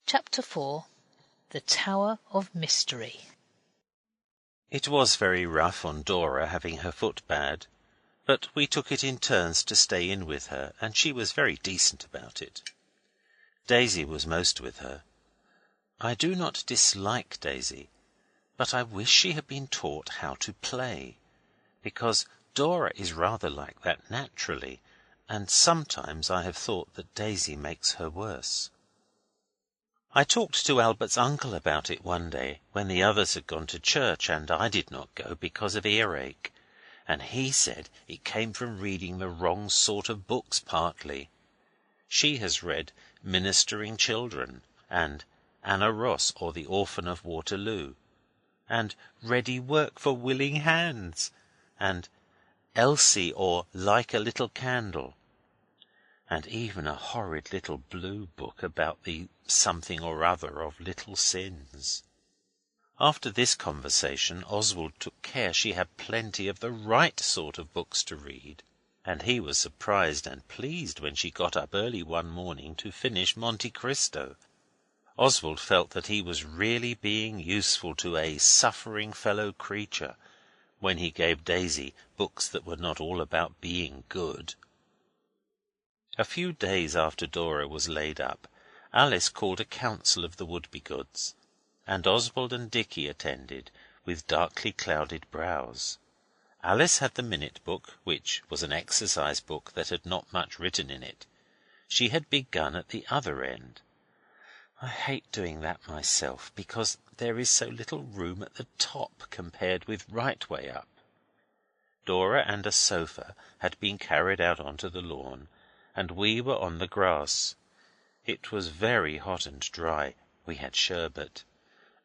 Chapter 4. The Tower of Mystery. It was very rough on Dora having her foot bad, but we took it in turns to stay in with her, and she was very decent about it. Daisy was most with her. I do not dislike Daisy, but I wish she had been taught how to play, because Dora is rather like that naturally, and sometimes I have thought that Daisy makes her worse. I talked to Albert's uncle about it one day when the others had gone to church and I did not go because of earache, and he said it came from reading the wrong sort of books partly. She has read Ministering Children, and Anna Ross or The Orphan of Waterloo, and Ready Work for Willing Hands, and Elsie or Like a Little Candle, and even a horrid little blue book about the something or other of little sins. After this conversation Oswald took care she had plenty of the right sort of books to read, and he was surprised and pleased when she got up early one morning to finish Monte Cristo. Oswald felt that he was really being useful to a suffering fellow creature when he gave Daisy books that were not all about being good. A few days after Dora was laid up, Alice called a council of the Wouldbegoods, and Oswald and Dicky attended with darkly clouded brows. Alice had the minute book, which was an exercise book that had not much written in it. She had begun at the other end. I hate doing that myself, because there is so little room at the top compared with right way up. Dora and a sofa had been carried out onto the lawn, and we were on the grass. It was very hot and dry. We had sherbet.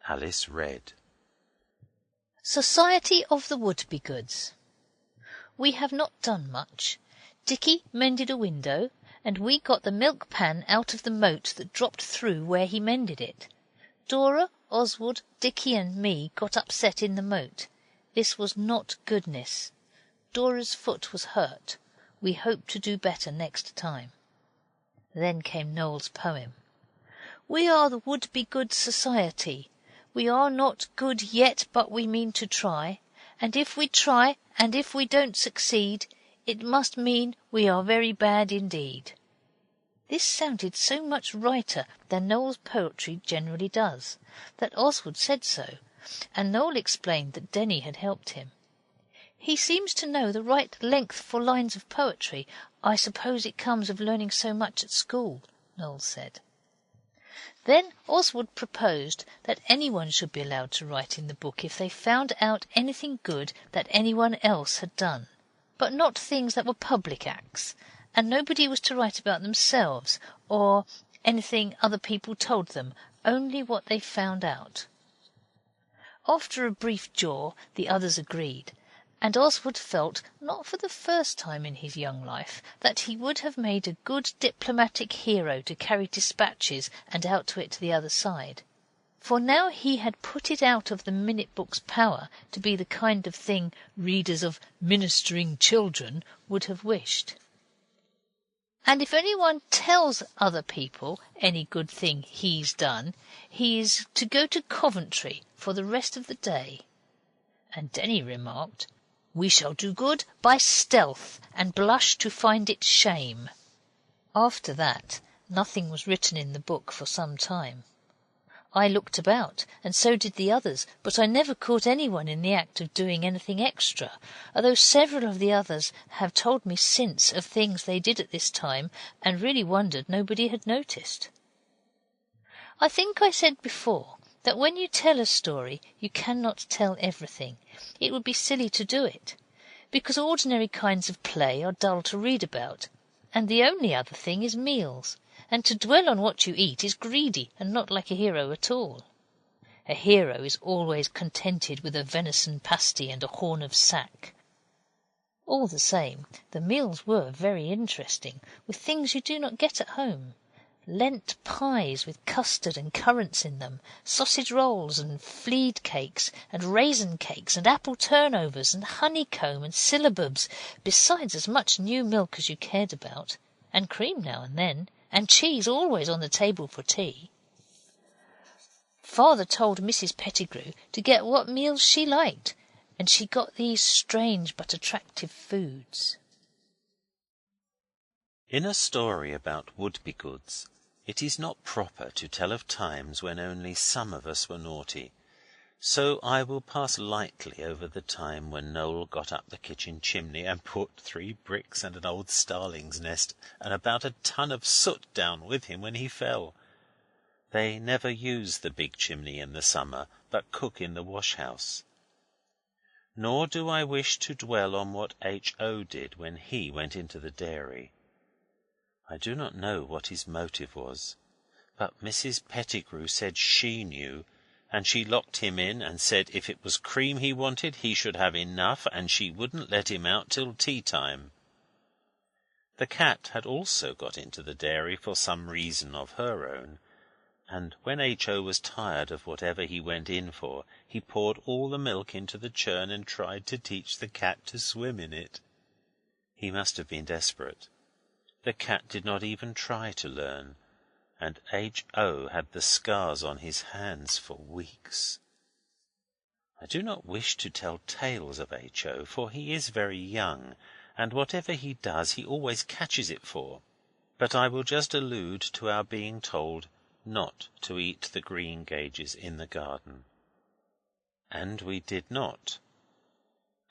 Alice read. Society of the Wouldbegoods. We have not done much. Dicky mended a window, and we got the milk pan out of the moat that dropped through where he mended it. Dora, Oswald, Dicky and me got upset in the moat. This was not goodness. Dora's foot was hurt. We hope to do better next time. Then came Noel's poem. We are the Wouldbegood Society. We are not good yet, but we mean to try. And if we try, and if we don't succeed, it must mean we are very bad indeed. This sounded so much righter than Noel's poetry generally does, that Oswald said so, and Noel explained that Denny had helped him. He seems to know the right length for lines of poetry. I suppose it comes of learning so much at school, Noel said. Then Oswald proposed that anyone should be allowed to write in the book if they found out anything good that anyone else had done, but not things that were public acts, and nobody was to write about themselves or anything other people told them, only what they found out. After a brief jaw the others agreed, and Oswald felt, not for the first time in his young life, that he would have made a good diplomatic hero to carry dispatches and outwit the other side. For now he had put it out of the minute book's power to be the kind of thing readers of Ministering Children would have wished. And if anyone tells other people any good thing he's done, he is to go to Coventry for the rest of the day. And Denny remarked, we shall do good by stealth, and blush to find it shame. After that, nothing was written in the book for some time. I looked about, and so did the others, but I never caught anyone in the act of doing anything extra, although several of the others have told me since of things they did at this time, and really wondered nobody had noticed. I think I said before that when you tell a story you cannot tell everything. It would be silly to do it, because ordinary kinds of play are dull to read about, and the only other thing is meals, and to dwell on what you eat is greedy and not like a hero at all. A hero is always contented with a venison pasty and a horn of sack. All the same, the meals were very interesting, with things you do not get at home. Lent pies with custard and currants in them, sausage rolls and fleed cakes and raisin cakes and apple turnovers and honeycomb and syllabubs, besides as much new milk as you cared about, and cream now and then, and cheese always on the table for tea. Father told Mrs. Pettigrew to get what meals she liked, and she got these strange but attractive foods. In a story about Wouldbegoods, it is not proper to tell of times when only some of us were naughty, so I will pass lightly over the time when Noel got up the kitchen chimney and put 3 bricks and an old starling's nest and about a ton of soot down with him when he fell. They never use the big chimney in the summer, but cook in the wash-house. Nor do I wish to dwell on what H.O. did when he went into the dairy. I do not know what his motive was, but Mrs. Pettigrew said she knew, and she locked him in and said if it was cream he wanted he should have enough, and she wouldn't let him out till tea-time. The cat had also got into the dairy for some reason of her own, and when H.O. was tired of whatever he went in for, he poured all the milk into the churn and tried to teach the cat to swim in it. He must have been desperate. The cat did not even try to learn, and H.O. had the scars on his hands for weeks. I do not wish to tell tales of H.O., for he is very young, and whatever he does he always catches it for, but I will just allude to our being told not to eat the greengages in the garden. And we did not.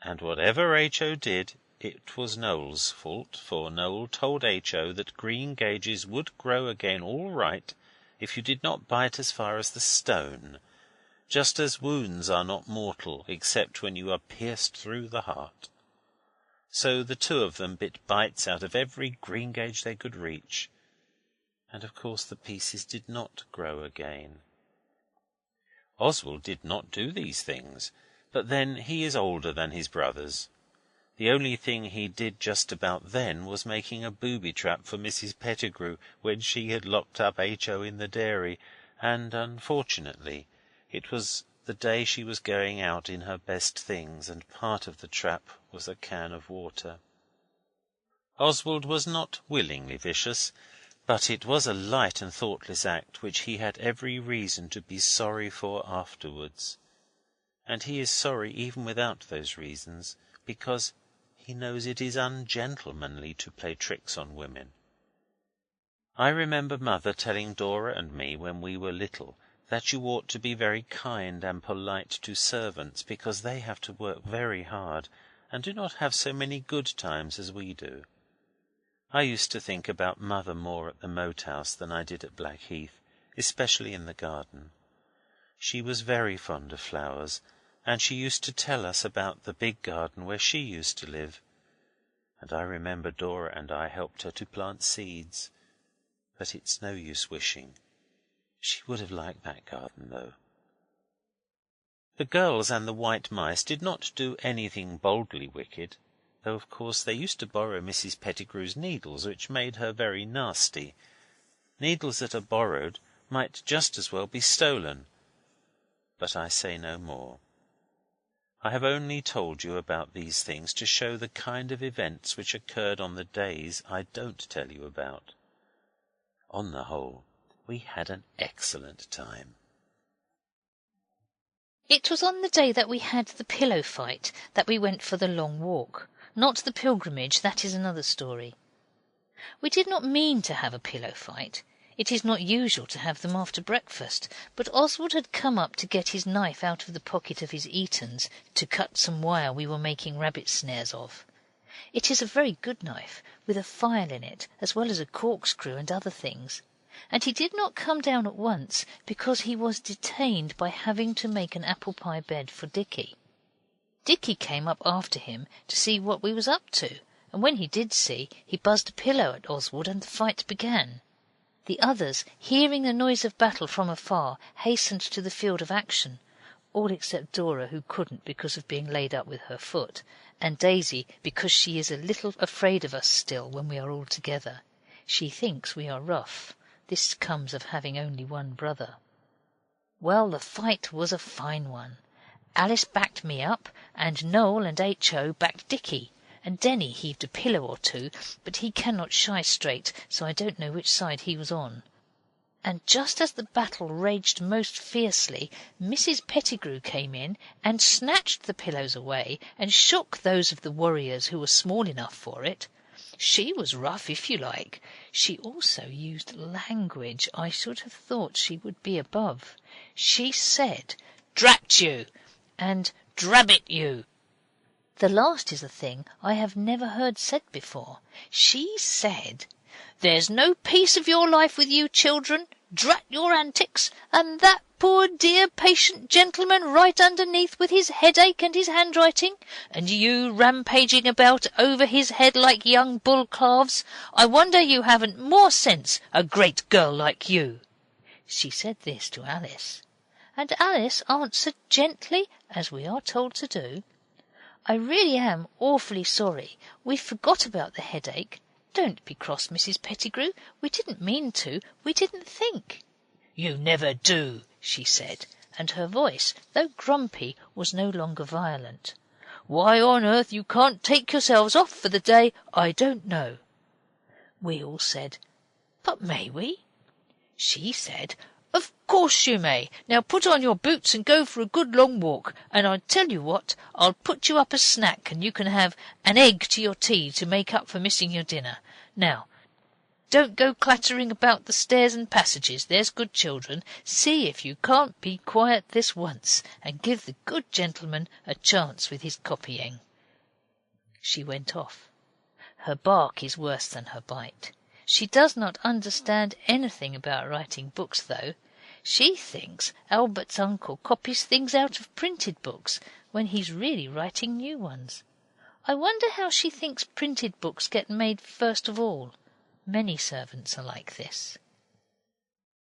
And whatever H.O. did, it was Noel's fault, for Noel told H.O. that greengages would grow again all right if you did not bite as far as the stone, just as wounds are not mortal except when you are pierced through the heart. So the 2 of them bit bites out of every greengage they could reach, and of course the pieces did not grow again. Oswald did not do these things, but then he is older than his brothers. The only thing he did just about then was making a booby-trap for Mrs. Pettigrew when she had locked up H.O. in the dairy, and unfortunately it was the day she was going out in her best things, and part of the trap was a can of water. Oswald was not willingly vicious, but it was a light and thoughtless act which he had every reason to be sorry for afterwards. And he is sorry even without those reasons, because he knows it is ungentlemanly to play tricks on women. I remember Mother telling Dora and me when we were little that you ought to be very kind and polite to servants, because they have to work very hard and do not have so many good times as we do. I used to think about Mother more at the Moat House than I did at Blackheath, especially in the garden. She was very fond of flowers, and she used to tell us about the big garden where she used to live, and I remember Dora and I helped her to plant seeds, but it's no use wishing. She would have liked that garden, though. The girls and the white mice did not do anything boldly wicked, though of course they used to borrow Mrs. Pettigrew's needles, which made her very nasty. Needles that are borrowed might just as well be stolen. But I say no more. I have only told you about these things to show the kind of events which occurred on the days I don't tell you about. On the whole, we had an excellent time. It was on the day that we had the pillow fight that we went for the long walk, not the pilgrimage. That is another story. We did not mean to have a pillow fight. It is not usual to have them after breakfast, but Oswald had come up to get his knife out of the pocket of his Etons to cut some wire we were making rabbit snares of. It is a very good knife, with a file in it, as well as a corkscrew and other things. And he did not come down at once, because he was detained by having to make an apple pie bed for Dicky. Dicky came up after him to see what we was up to, and when he did see, he buzzed a pillow at Oswald, and the fight began. The others, hearing the noise of battle from afar, hastened to the field of action, all except Dora, who couldn't because of being laid up with her foot, and Daisy because she is a little afraid of us still when we are all together. She thinks we are rough. This comes of having only one brother. Well, the fight was a fine one. Alice backed me up, and Noel and H.O. backed Dicky, and Denny heaved a pillow or two, but he cannot shy straight, so I don't know which side he was on. And just as the battle raged most fiercely, Mrs. Pettigrew came in and snatched the pillows away and shook those of the warriors who were small enough for it. She was rough, if you like. She also used language I should have thought she would be above. She said, "Drat you!" and "Drabbit you!" The last is a thing I have never heard said before. She said, "There's no peace of your life with you children, drat your antics, and that poor dear patient gentleman right underneath with his headache and his handwriting, and you rampaging about over his head like young bull calves. I wonder you haven't more sense, a great girl like you." She said this to Alice, and Alice answered gently, as we are told to do, "I really am awfully sorry. We forgot about the headache. Don't be cross, Mrs. Pettigrew. We didn't mean to. We didn't think." "You never do," she said, and her voice, though grumpy, was no longer violent. "Why on earth you can't take yourselves off for the day, I don't know." We all said, "But may we?" She said, "Of course you may. Now put on your boots and go for a good long walk, and I tell you what, I'll put you up a snack and you can have an egg to your tea to make up for missing your dinner. Now, don't go clattering about the stairs and passages, there's good children. See if you can't be quiet this once, and give the good gentleman a chance with his copying." She went off. Her bark is worse than her bite. She does not understand anything about writing books, though. She thinks Albert's uncle copies things out of printed books when he's really writing new ones. I wonder how she thinks printed books get made first of all. Many servants are like this.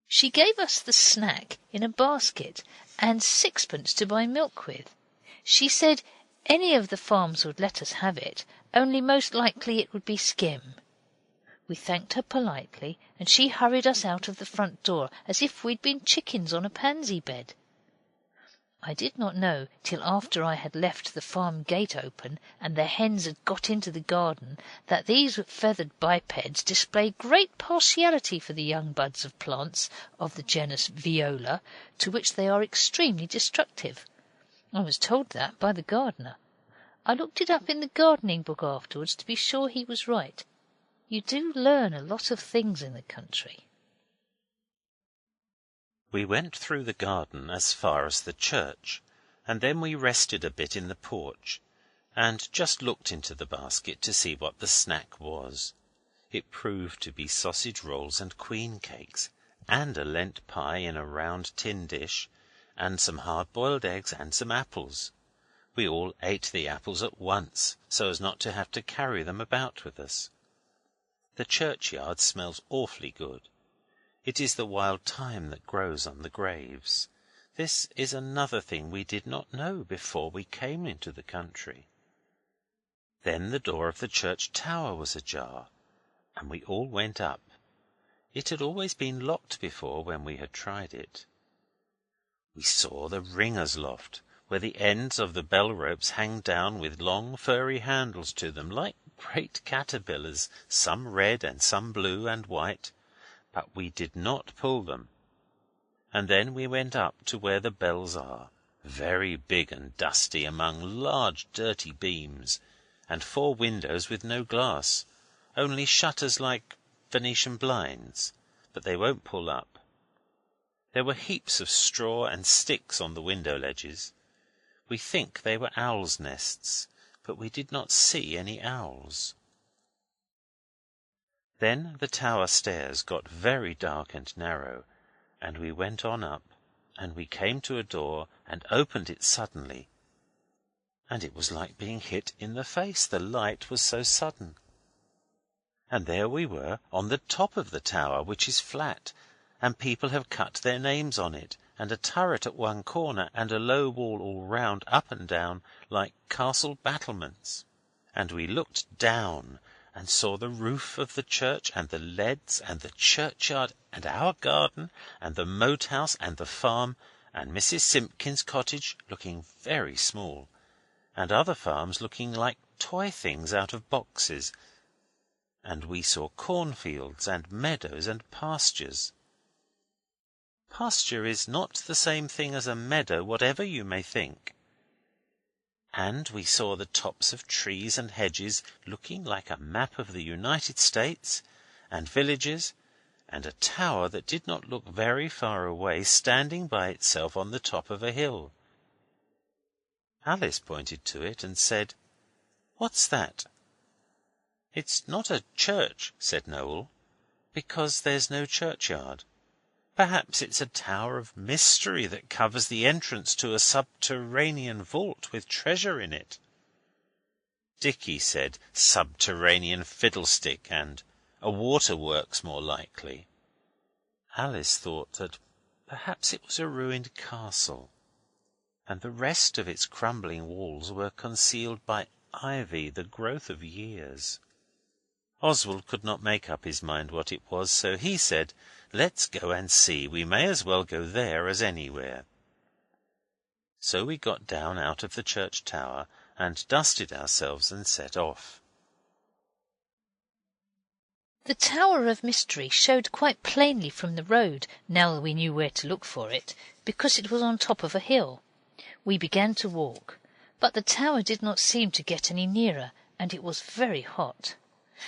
She gave us the snack in a basket and 6pence to buy milk with. She said any of the farms would let us have it, only most likely it would be skim. We thanked her politely, and she hurried us out of the front door as if we'd been chickens on a pansy bed. I did not know till after I had left the farm gate open and the hens had got into the garden that these feathered bipeds display great partiality for the young buds of plants of the genus Viola, to which they are extremely destructive. I was told that by the gardener. I looked it up in the gardening book afterwards to be sure he was right. You do learn a lot of things in the country. We went through the garden as far as the church, and then we rested a bit in the porch, and just looked into the basket to see what the snack was. It proved to be sausage rolls and queen cakes, and a Lent pie in a round tin dish, and some hard-boiled eggs and some apples. We all ate the apples at once, so as not to have to carry them about with us. The churchyard smells awfully good. It is the wild thyme that grows on the graves. This is another thing we did not know before we came into the country. Then the door of the church tower was ajar, and we all went up. It had always been locked before when we had tried it. We saw the ringer's loft, where the ends of the bell ropes hang down with long furry handles to them, like great caterpillars, some red and some blue and white, but we did not pull them. And then we went up to where the bells are, very big and dusty among large dirty beams, and 4 windows with no glass, only shutters like Venetian blinds, but they won't pull up. There were heaps of straw and sticks on the window ledges. We think they were owls' nests, but we did not see any owls. Then the tower stairs got very dark and narrow, and we went on up, and we came to a door and opened it suddenly, and it was like being hit in the face, the light was so sudden. And there we were on the top of the tower, which is flat, and people have cut their names on it, and a turret at one corner, and a low wall all round, up and down, like castle battlements. And we looked down and saw the roof of the church, and the leads, and the churchyard, and our garden, and the moat house, and the farm, and Mrs. Simpkins's cottage, looking very small, and other farms looking like toy things out of boxes, and we saw cornfields and meadows and pastures. Pasture is not the same thing as a meadow, whatever you may think. And we saw the tops of trees and hedges looking like a map of the United States, and villages, and a tower that did not look very far away, standing by itself on the top of a hill. Alice pointed to it and said, "What's that?" "It's not a church," said Noel, "because there's no churchyard. Perhaps it's a tower of mystery that covers the entrance to a subterranean vault with treasure in it." Dicky said subterranean fiddlestick and a waterworks more likely. Alice thought that perhaps it was a ruined castle, and the rest of its crumbling walls were concealed by ivy, the growth of years. Oswald could not make up his mind what it was, so he said, "Let's go and see. We may as well go there as anywhere." So we got down out of the church tower and dusted ourselves and set off. The Tower of Mystery showed quite plainly from the road, now we knew where to look for it, because it was on top of a hill. We began to walk, but the tower did not seem to get any nearer, and it was very hot.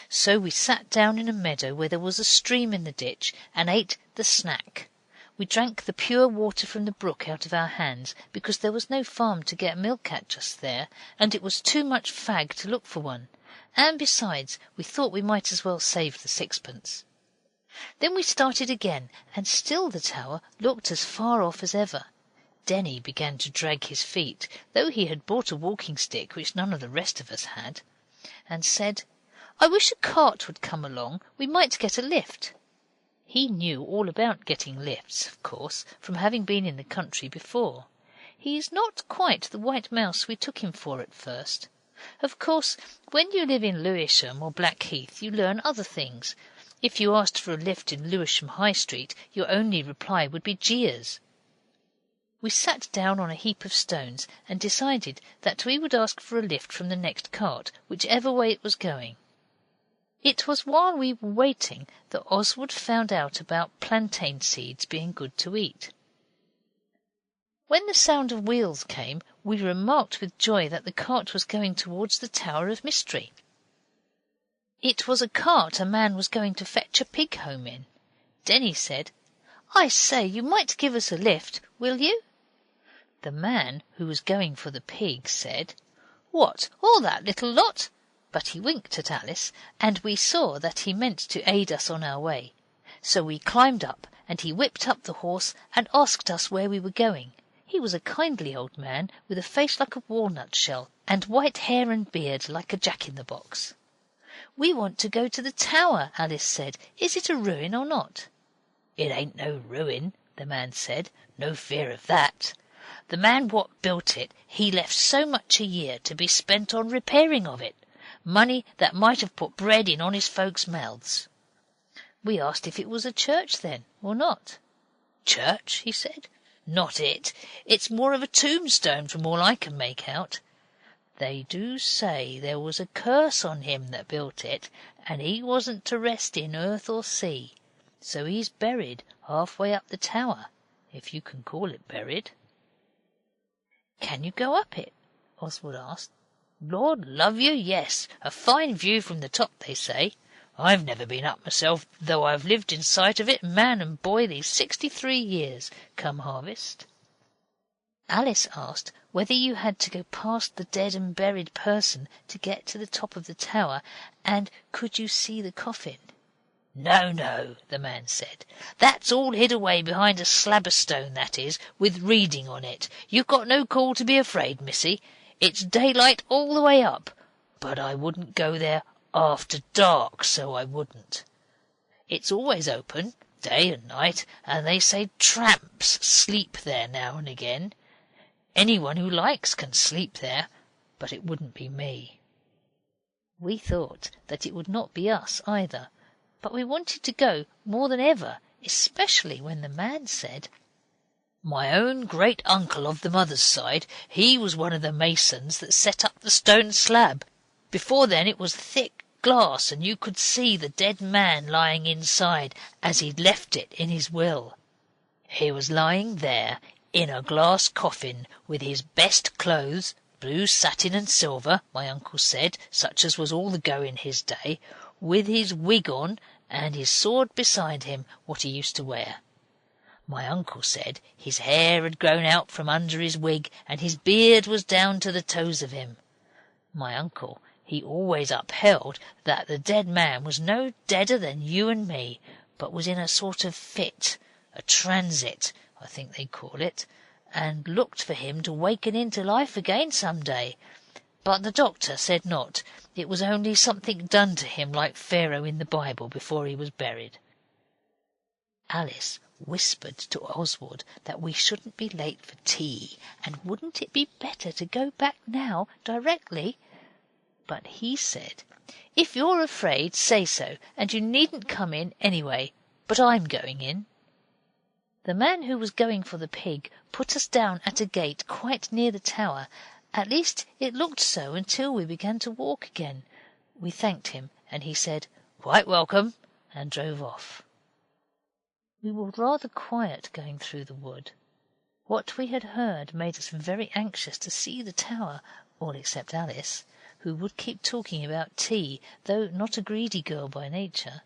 So we sat down in a meadow where there was a stream in the ditch and ate the snack. We drank the pure water from the brook out of our hands, because there was no farm to get milk at just there, and it was too much fag to look for one. And besides, we thought we might as well save the sixpence. Then we started again, and still the tower looked as far off as ever. Denny began to drag his feet, though he had bought a walking stick which none of the rest of us had, and said, "I wish a cart would come along. We might get a lift." He knew all about getting lifts, of course, from having been in the country before. He is not quite the white mouse we took him for at first. Of course, when you live in Lewisham or Blackheath you learn other things. If you asked for a lift in Lewisham High Street, your only reply would be jeers. We sat down on a heap of stones and decided that we would ask for a lift from the next cart, whichever way it was going. It was while we were waiting that Oswald found out about plantain seeds being good to eat. When the sound of wheels came, we remarked with joy that the cart was going towards the Tower of Mystery. It was a cart a man was going to fetch a pig home in. Denny said, "I say, you might give us a lift, will you?" The man, who was going for the pig, said, "What, all that little lot?" But he winked at Alice, and we saw that he meant to aid us on our way. So we climbed up, and he whipped up the horse and asked us where we were going. He was a kindly old man, with a face like a walnut shell, and white hair and beard like a jack-in-the-box. "We want to go to the tower," Alice said. "Is it a ruin or not?" "It ain't no ruin," the man said. "No fear of that. The man what built it, he left so much a year to be spent on repairing of it. Money that might have put bread in honest folks' mouths." We asked if it was a church then, or not. "Church?" he said. "Not it. It's more of a tombstone from all I can make out. They do say there was a curse on him that built it, and he wasn't to rest in earth or sea. So he's buried halfway up the tower, if you can call it buried." "Can you go up it?" Oswald asked. "Lord love you, yes. A fine view from the top, they say. I've never been up myself, though I've lived in sight of it, man and boy, these 63 years, come harvest." Alice asked whether you had to go past the dead and buried person to get to the top of the tower, and could you see the coffin. "No, no," the man said. "That's all hid away behind a slab of stone, that is, with reading on it. You've got no call to be afraid, missy. It's daylight all the way up, but I wouldn't go there after dark, so I wouldn't. It's always open, day and night, and they say tramps sleep there now and again. Anyone who likes can sleep there, but it wouldn't be me." We thought that it would not be us either, but we wanted to go more than ever, especially when the man said, "My own great uncle of the mother's side, he was one of the masons that set up the stone slab. Before then it was thick glass, and you could see the dead man lying inside, as he'd left it in his will. He was lying there in a glass coffin, with his best clothes, blue satin and silver, my uncle said, such as was all the go in his day, with his wig on, and his sword beside him, what he used to wear. My uncle said his hair had grown out from under his wig, and his beard was down to the toes of him. My uncle, he always upheld that the dead man was no deader than you and me, but was in a sort of fit, a transit, I think they call it, and looked for him to waken into life again some day. But the doctor said not. It was only something done to him like Pharaoh in the Bible before he was buried. Alice whispered to Oswald that we shouldn't be late for tea, and wouldn't it be better to go back now directly? But he said, "If you're afraid, say so, and you needn't come in anyway, but I'm going in." The man who was going for the pig put us down at a gate quite near the tower. At least it looked so until we began to walk again. We thanked him, and he said, "Quite welcome," and drove off. We were rather quiet going through the wood. What we had heard made us very anxious to see the tower, all except Alice, who would keep talking about tea, though not a greedy girl by nature.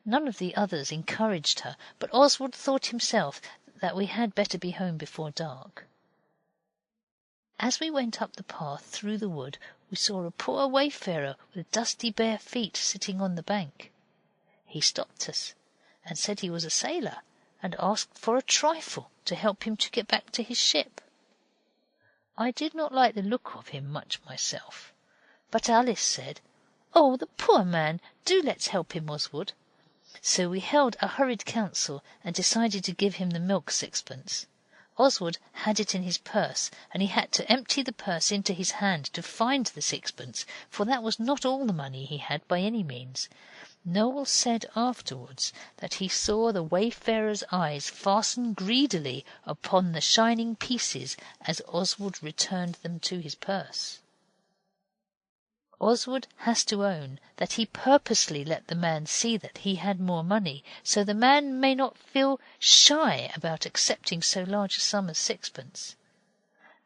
None of the others encouraged her, but Oswald thought himself that we had better be home before dark. As we went up the path through the wood, we saw a poor wayfarer with dusty bare feet sitting on the bank. He stopped us and said he was a sailor, and asked for a trifle to help him to get back to his ship. I did not like the look of him much myself, but Alice said, "Oh, the poor man, do let's help him, Oswald." So we held a hurried council and decided to give him the milk sixpence. Oswald had it in his purse, and he had to empty the purse into his hand to find the sixpence, for that was not all the money he had by any means. Noel said afterwards that he saw the wayfarer's eyes fasten greedily upon the shining pieces as Oswald returned them to his purse. Oswald has to own that he purposely let the man see that he had more money, so the man may not feel shy about accepting so large a sum as sixpence.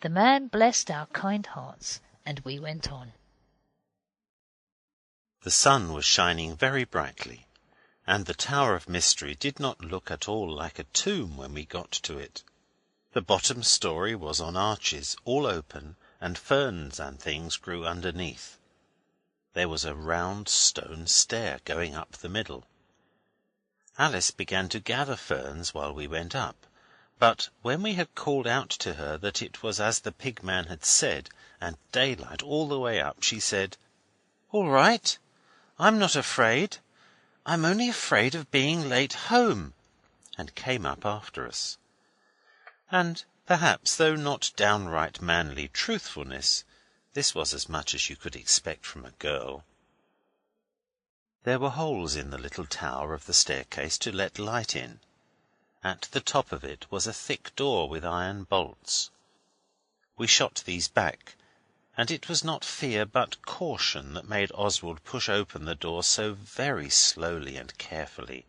The man blessed our kind hearts, and we went on. The sun was shining very brightly, and the Tower of Mystery did not look at all like a tomb when we got to it. The bottom story was on arches, all open, and ferns and things grew underneath. There was a round stone stair going up the middle. Alice began to gather ferns while we went up, but when we had called out to her that it was as the pig man had said, and daylight all the way up, she said, "All right, I'm not afraid. I'm only afraid of being late home," and came up after us. And perhaps, though not downright manly truthfulness, this was as much as you could expect from a girl. There were holes in the little tower of the staircase to let light in. At the top of it was a thick door with iron bolts. We shot these back, and it was not fear but caution that made Oswald push open the door so very slowly and carefully,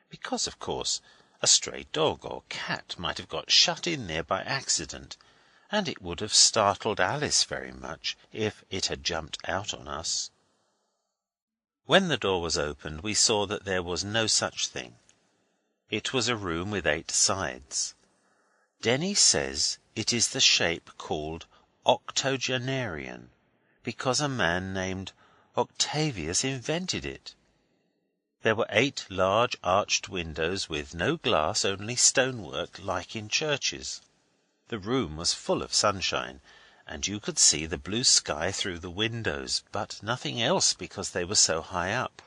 because, of course, a stray dog or cat might have got shut in there by accident, and it would have startled Alice very much if it had jumped out on us. When the door was opened we saw that there was no such thing. It was a room with 8 sides. Denny says it is the shape called octogenarian, because a man named Octavius invented it. There were 8 large arched windows with no glass, only stonework, like in churches. The room was full of sunshine, and you could see the blue sky through the windows, but nothing else because they were so high up.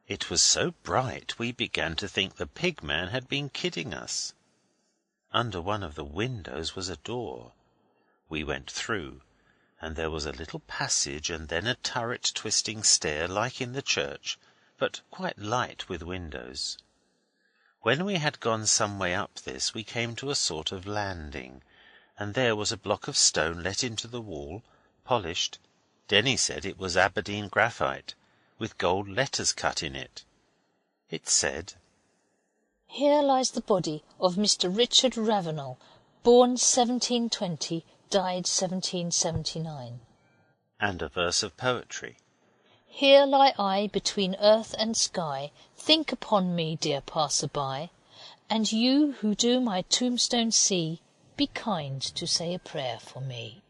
It was so bright we began to think the pig man had been kidding us. Under one of the windows was a door. We went through, and there was a little passage and then a turret twisting stair like in the church, but quite light with windows. When we had gone some way up this we came to a sort of landing, and there was a block of stone let into the wall, polished. Denny said it was Aberdeen graphite, with gold letters cut in it. It said, Here lies the body of Mr. Richard Ravenel, born 1720, died 1779. And a verse of poetry. Here lie I between earth and sky. Think upon me, dear passer-by, and you who do my tombstone see, be kind to say a prayer for me.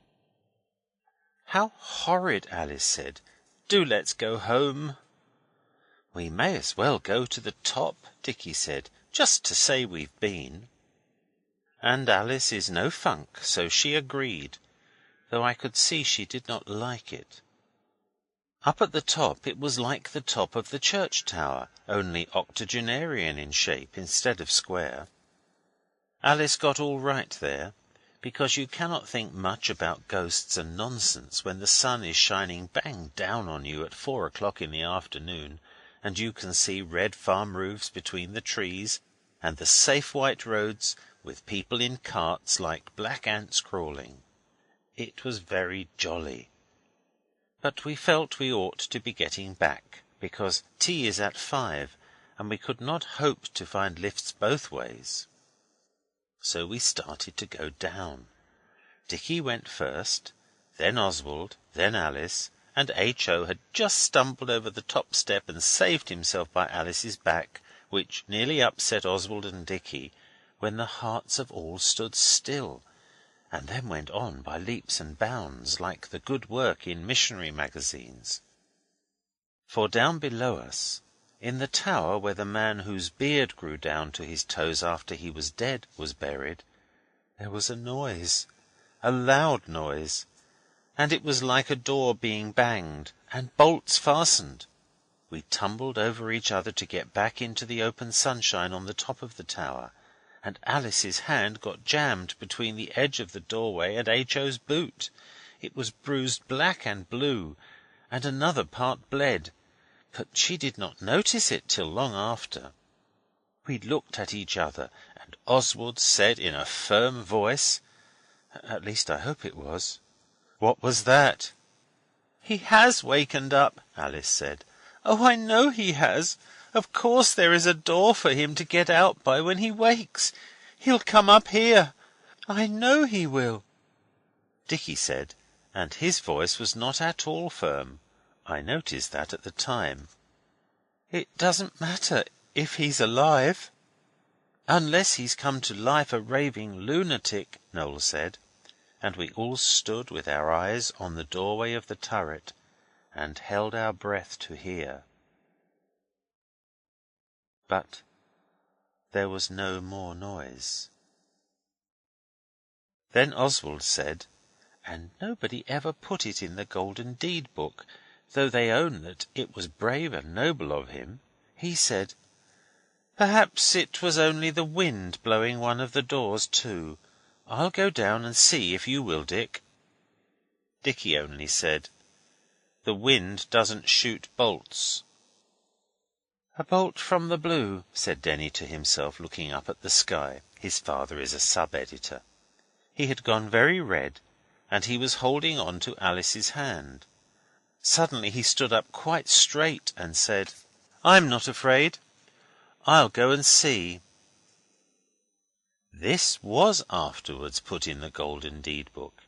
How horrid, Alice said. Do let's go home. We may as well go to the top, Dicky said, just to say we've been. And Alice is no funk, so she agreed, though I could see she did not like it. Up at the top it was like the top of the church tower, only octogenarian in shape instead of square. Alice got all right there, because you cannot think much about ghosts and nonsense when the sun is shining bang down on you at 4 o'clock in the afternoon, and you can see red farm roofs between the trees, and the safe white roads with people in carts like black ants crawling. It was very jolly. But we felt we ought to be getting back, because tea is at 5, and we could not hope to find lifts both ways. So we started to go down. Dicky went first, then Oswald, then Alice, and H.O. had just stumbled over the top step and saved himself by Alice's back, which nearly upset Oswald and Dicky, when the hearts of all stood still, and then went on by leaps and bounds, like the good work in missionary magazines. For down below us, in the tower where the man whose beard grew down to his toes after he was dead was buried, there was a noise, a loud noise, and it was like a door being banged and bolts fastened. We tumbled over each other to get back into the open sunshine on the top of the tower, and Alice's hand got jammed between the edge of the doorway and H.O.'s boot. It was bruised black and blue, and another part bled, but she did not notice it till long after. We looked at each other, and Oswald said in a firm voice, at least I hope it was, "What was that?" "He has wakened up," Alice said. "Oh, I know he has. Of course there is a door for him to get out by when he wakes. He'll come up here. I know he will." Dicky said, and his voice was not at all firm. I noticed that at the time. "It doesn't matter if he's alive." "Unless he's come to life a raving lunatic," Noel said, and we all stood with our eyes on the doorway of the turret and held our breath to hear. But there was no more noise. Then Oswald said, and nobody ever put it in the Golden Deed book, though they own that it was brave and noble of him, he said, "Perhaps it was only the wind blowing one of the doors to. I'll go down and see if you will, Dick." Dicky only said, "The wind doesn't shoot bolts." "A bolt from the blue," said Denny to himself, looking up at the sky. His father is a sub-editor. He had gone very red, and he was holding on to Alice's hand. Suddenly he stood up quite straight and said, "I'm not afraid. I'll go and see." This was afterwards put in the Golden Deed book.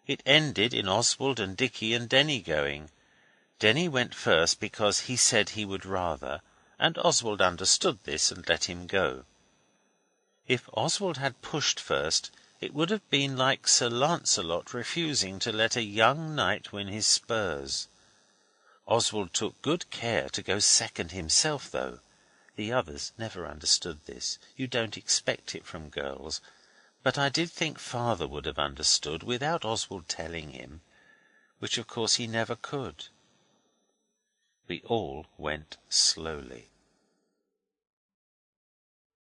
It ended in Oswald and Dicky and Denny going. Denny went first because he said he would rather, and Oswald understood this and let him go. If Oswald had pushed first, it would have been like Sir Lancelot refusing to let a young knight win his spurs. Oswald took good care to go second himself, though. The others never understood this. You don't expect it from girls. But I did think Father would have understood without Oswald telling him, which of course he never could. We all went slowly.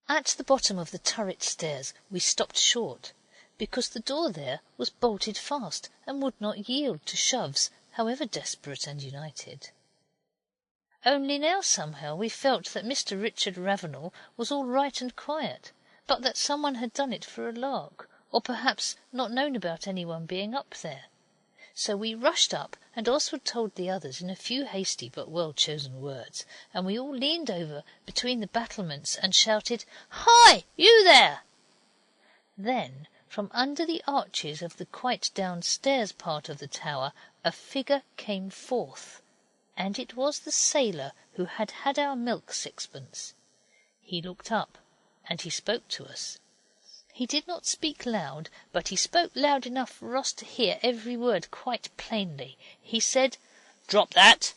At the bottom of the turret stairs we stopped short, because the door there was bolted fast and would not yield to shoves, however desperate and united. Only now somehow we felt that Mr. Richard Ravenel was all right and quiet, but that someone had done it for a lark, or perhaps not known about anyone being up there. So we rushed up, and Oswald told the others in a few hasty but well-chosen words, and we all leaned over between the battlements and shouted, "Hi, you there!" Then, from under the arches of the quite downstairs part of the tower, a figure came forth, and it was the sailor who had had our milk sixpence. He looked up, and he spoke to us. He did not speak loud, but he spoke loud enough for us to hear every word quite plainly. He said, "Drop that."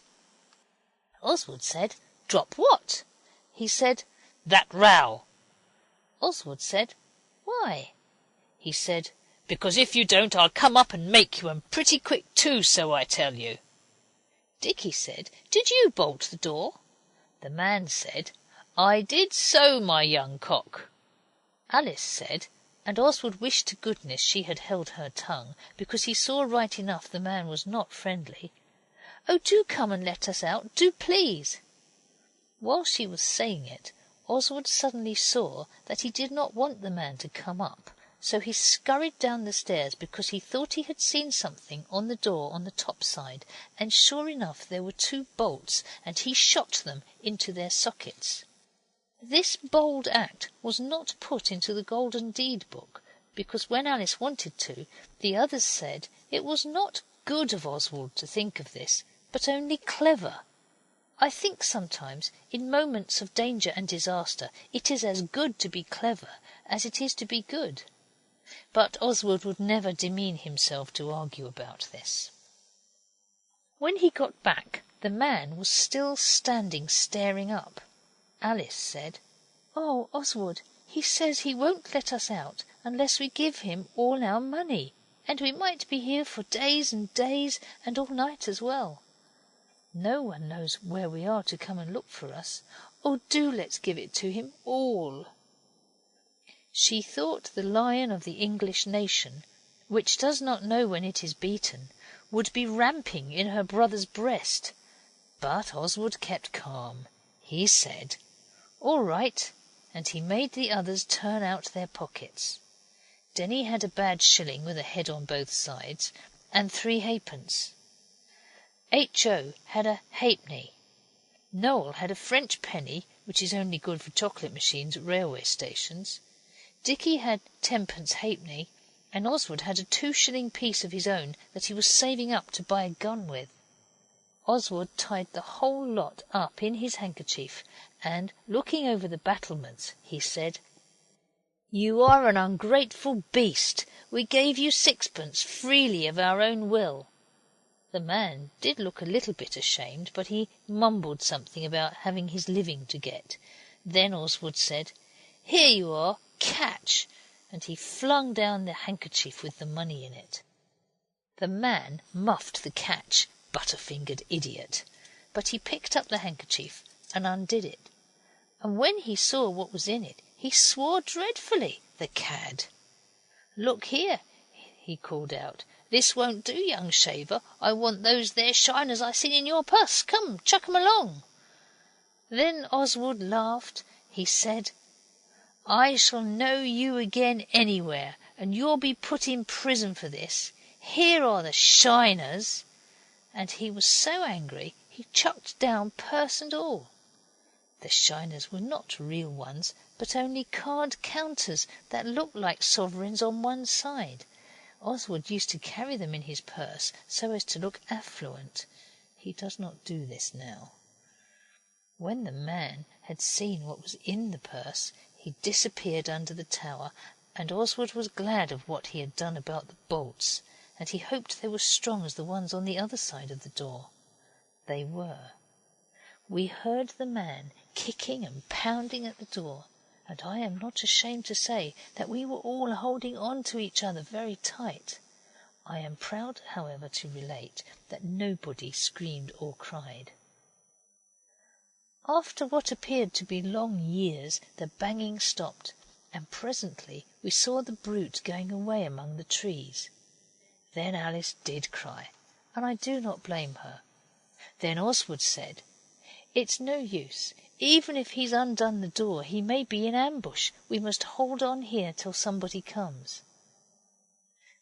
Oswald said, "Drop what?" He said, "That row." Oswald said, "Why?" He said, "Because if you don't I'll come up and make you, and pretty quick too, so I tell you." Dicky said, "Did you bolt the door?" The man said, "I did so, my young cock." Alice said, and Oswald wished to goodness she had held her tongue, because he saw right enough the man was not friendly, "Oh, do come and let us out, do please." While she was saying it, Oswald suddenly saw that he did not want the man to come up, so he scurried down the stairs because he thought he had seen something on the door on the top side, and sure enough there were 2 bolts, and he shot them into their sockets. This bold act was not put into the Golden Deed book, because when Alice wanted to, the others said it was not good of Oswald to think of this, but only clever. I think sometimes, in moments of danger and disaster, it is as good to be clever as it is to be good. But Oswald would never demean himself to argue about this. When he got back, the man was still standing staring up. Alice said, "Oh, Oswald, he says he won't let us out unless we give him all our money, and we might be here for days and days, and all night as well. No one knows where we are to come and look for us. Oh, do let's give it to him all." She thought the lion of the English nation, which does not know when it is beaten, would be ramping in her brother's breast. But Oswald kept calm. He said, "All right," and he made the others turn out their pockets. Denny had a bad shilling with a head on both sides, and 3 halfpence. H.O. had a halfpenny. Noel had a French penny, which is only good for chocolate machines at railway stations. Dicky had 10pence halfpenny, and Oswald had a 2-shilling piece of his own that he was saving up to buy a gun with. Oswald tied the whole lot up in his handkerchief, and, looking over the battlements, he said, "You are an ungrateful beast. We gave you 6pence freely of our own will." The man did look a little bit ashamed, but he mumbled something about having his living to get. Then Oswald said, "Here you are, catch," and he flung down the handkerchief with the money in it. The man muffed the catch, butter-fingered idiot, but he picked up the handkerchief and undid it, and when he saw what was in it he swore dreadfully, the cad. "Look here," he called out, "this won't do, young shaver. I want those there shiners I seen in your purse. Come, chuck 'em along." Then Oswald laughed. He said, "I shall know you again anywhere, and you'll be put in prison for this. Here are the shiners." And he was so angry he chucked down purse and all. The shiners were not real ones, but only card counters that looked like sovereigns on one side. Oswald used to carry them in his purse so as to look affluent. He does not do this now. When the man had seen what was in the purse, he disappeared under the tower, and Oswald was glad of what he had done about the bolts, and he hoped they were strong as the ones on the other side of the door. They were. We heard the man kicking and pounding at the door, and I am not ashamed to say that we were all holding on to each other very tight. I am proud, however, to relate that nobody screamed or cried. After what appeared to be long years, the banging stopped, and presently we saw the brute going away among the trees. Then Alice did cry, and I do not blame her. Then Oswald said, "It's no use. Even if he's undone the door, he may be in ambush. We must hold on here till somebody comes."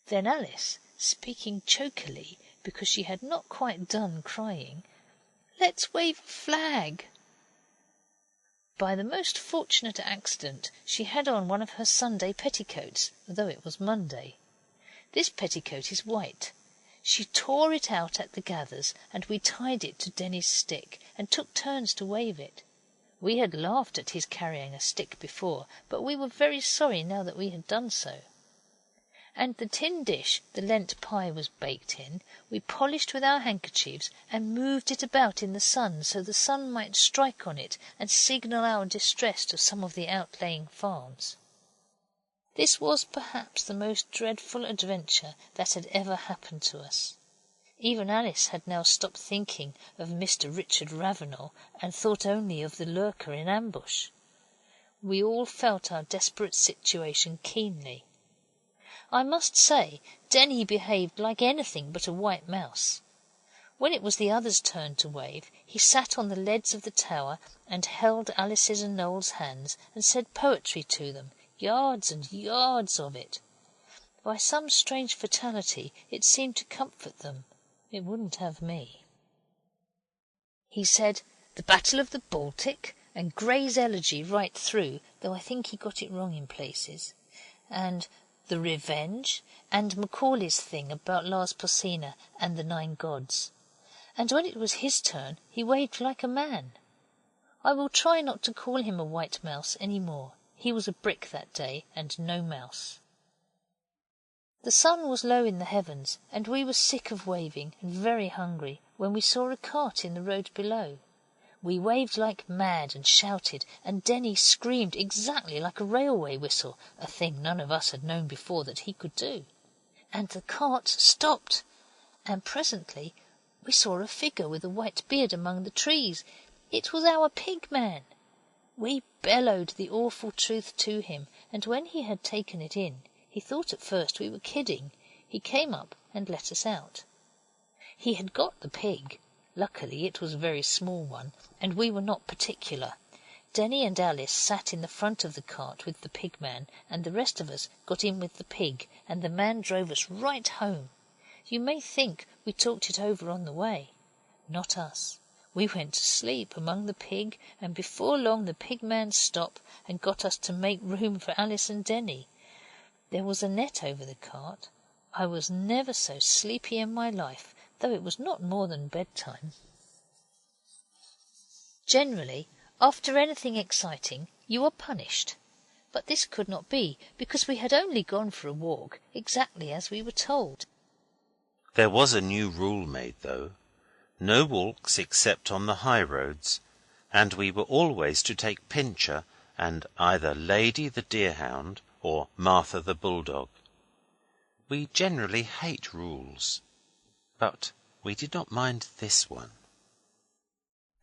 Then Alice, speaking chokily, because she had not quite done crying, "Let's wave a flag." By the most fortunate accident she had on one of her Sunday petticoats, though it was Monday. This petticoat is white. She tore it out at the gathers, and we tied it to Denny's stick and took turns to wave it. We had laughed at his carrying a stick before, but we were very sorry now that we had done so. And the tin dish the Lent pie was baked in we polished with our handkerchiefs and moved it about in the sun so the sun might strike on it and signal our distress to some of the outlying farms. This was perhaps the most dreadful adventure that had ever happened to us. Even Alice had now stopped thinking of Mr. Richard Ravenel and thought only of the lurker in ambush. We all felt our desperate situation keenly. I must say Denny behaved like anything but a white mouse. When it was the others' turn to wave, he sat on the leads of the tower and held Alice's and Noel's hands and said poetry to them, yards and yards of it. By some strange fatality it seemed to comfort them. It wouldn't have me. He said the Battle of the Baltic and Gray's Elegy right through, though I think he got it wrong in places, and the Revenge, and Macaulay's thing about Lars Porsena and the 9 gods. And when it was his turn he waved like a man. I will try not to call him a white mouse any more. He was a brick that day and no mouse. The sun was low in the heavens, and we were sick of waving and very hungry when we saw a cart in the road below. We waved like mad and shouted, and Denny screamed exactly like a railway whistle, a thing none of us had known before that he could do. And the cart stopped, and presently we saw a figure with a white beard among the trees. It was our pig man. We bellowed the awful truth to him, and when he had taken it in, he thought at first we were kidding. He came up and let us out. He had got the pig. Luckily it was a very small one, and we were not particular. Denny and Alice sat in the front of the cart with the pig man, and the rest of us got in with the pig, and the man drove us right home. You may think we talked it over on the way. Not us. We went to sleep among the pig, and before long the pig man stopped and got us to make room for Alice and Denny. There was a net over the cart. I was never so sleepy in my life, though it was not more than bedtime. Generally, after anything exciting, you are punished. But this could not be, because we had only gone for a walk, exactly as we were told. There was a new rule made, though. No walks except on the high roads, and we were always to take Pincher and either Lady the Deerhound or Martha the Bulldog. We generally hate rules, but we did not mind this one.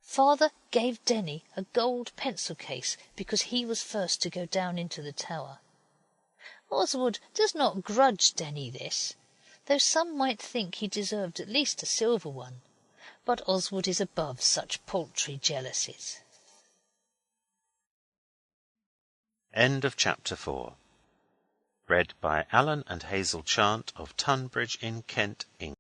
Father gave Denny a gold pencil case because he was first to go down into the tower. Oswald does not grudge Denny this, though some might think he deserved at least a silver one. But Oswald is above such paltry jealousies. End of chapter 4. Read by Alan and Hazel Chant of Tunbridge in Kent, England.